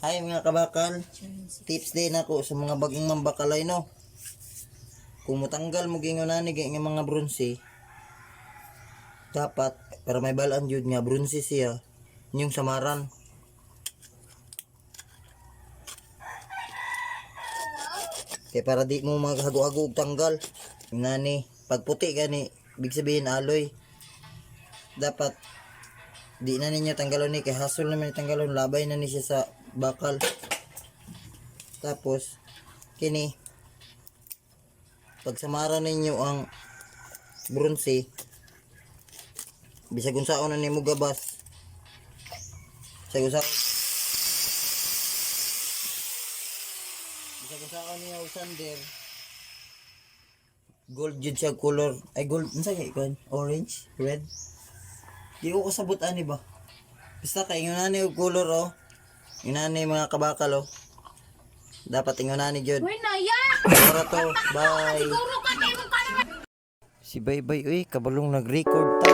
Hi mga kabakal, tips din ako sa mga baging mambakalay no. Kung matanggal mo gingonani ng mga bronze, dapat para may balaan jud nga bronze siya, yung samaran. Kaya para di mo maghago-hago og tanggal. Ngani, pag puti gani, big sabihin aloy. Dapat di na ninyo tanggalon ni kay hasol naman tanggalon, labay na ni siya sa bakal. Tapos kini pagsamaran ninyo ang bronze, bisag unsaon na nimo gabas, bisag unsaon niyo sander, gold jud siya color, ay gold unsa kay kon, orange, red. Di ko kasabot ani ba, basta kay ingon og color oh. Inani mga kabakal oh. Dapat ingonani jud. Uy, naya! Para to, bye. Siguro ka tayo Si Baybay, uy, kabalong nag-record ta.